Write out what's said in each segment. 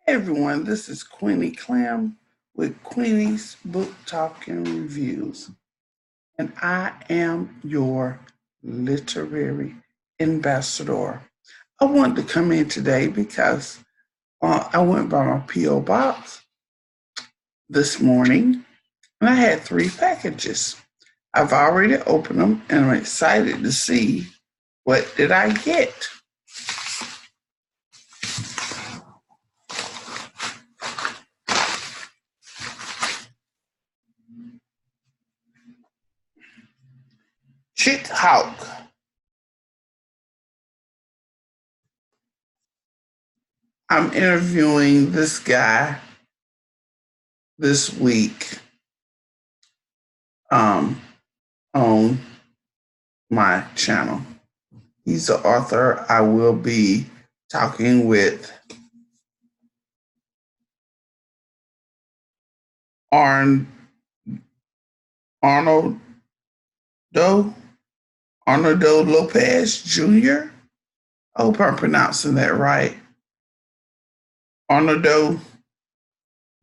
Hey everyone, this is Queenie Clem with Queenie's Book Talk and Reviews, and I am your literary ambassador. I wanted to come in today because I went by my P.O. box this morning and I had 3 packages. I've already opened them and I'm excited to see what did I get. Chick Hawk. I'm interviewing this guy this week um, on my channel. He's the author. I will be talking with Arn Arnold Arnoldo Lopez Jr. I hope I'm pronouncing that right. Arnoldo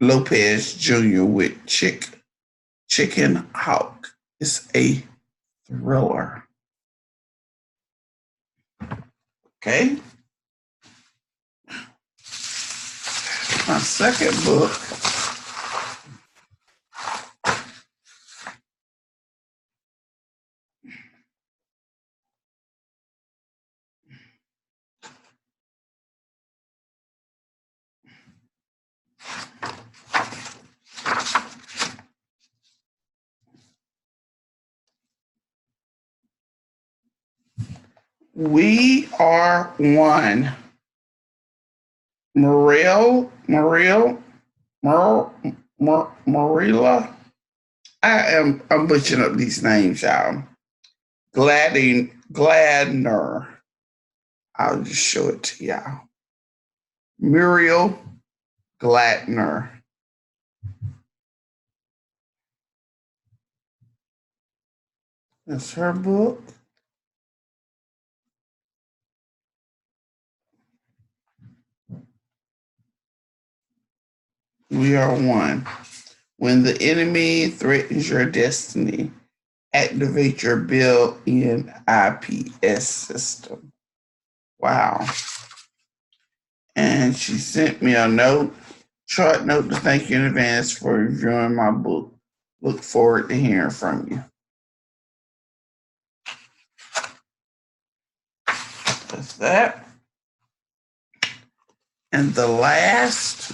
Lopez Jr. with Chicken Hawk. It's a thriller. Okay. My second book We Are One. Marilla. I'm butchering up these names, y'all. Gladner. I'll just show it to y'all. Muriel Gladner. That's her book. We Are One. When the enemy threatens your destiny, activate your built-in IPS system. Wow. And she sent me a short note to thank you in advance for reviewing my book. Look forward to hearing from you. That's that. And the last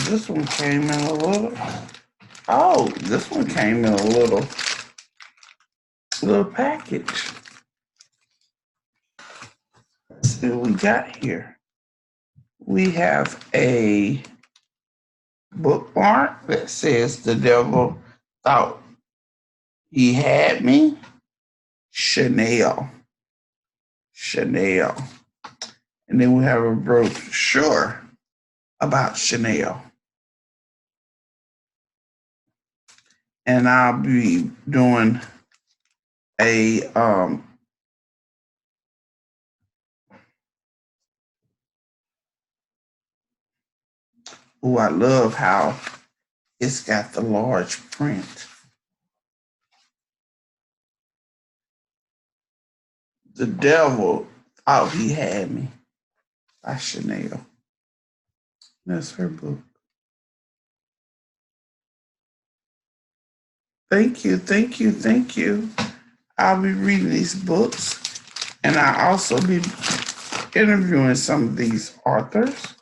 this one came in a little. Oh, this one came in a little package. Let's see what we got here. We have a bookmark that says "The Devil Thought He Had Me." Chanel. And then we have a brochure about Chanel. And I'll be doing a I love how it's got the large print. The Devil Thought He Had Me by Chanel. That's her book. Thank you. I'll be reading these books, and I'll also be interviewing some of these authors.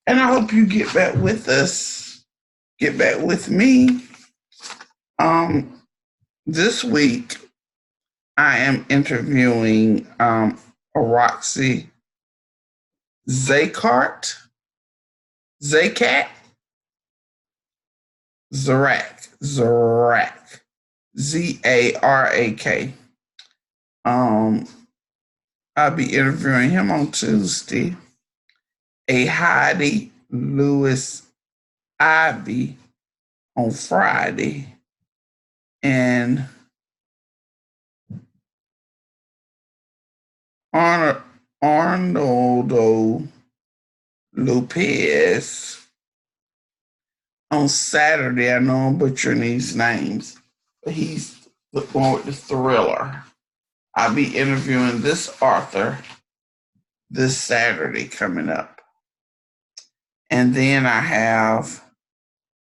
And I hope you get back with us, get back with me. This week, I am interviewing Roxy Zakat, Zarak, Zarak. I'll be interviewing him on Tuesday. A Heidi Lewis Ivy on Friday. And Arnoldo Lopez on Saturday. I know I'm butchering these names, but he's the one with the thriller. I'll be interviewing this author this Saturday coming up. And then I have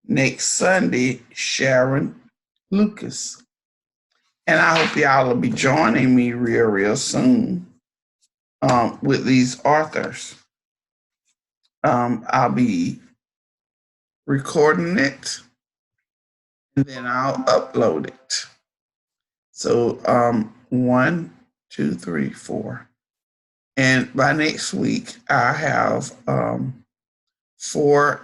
next Sunday, Sharon Lucas. And I hope y'all will be joining me real soon with these authors. I'll be recording it and then I'll upload it. So 1, 2, 3, 4. And by next week, I have 4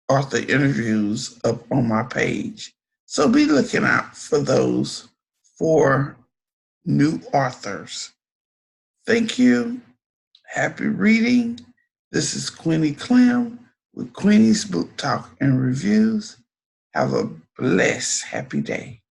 author interviews up on my page. So be looking out for those 4 new authors. Thank you. Happy reading. This is Queenie Clem with Queenie's Book Talk and Reviews. Have a blessed, happy day.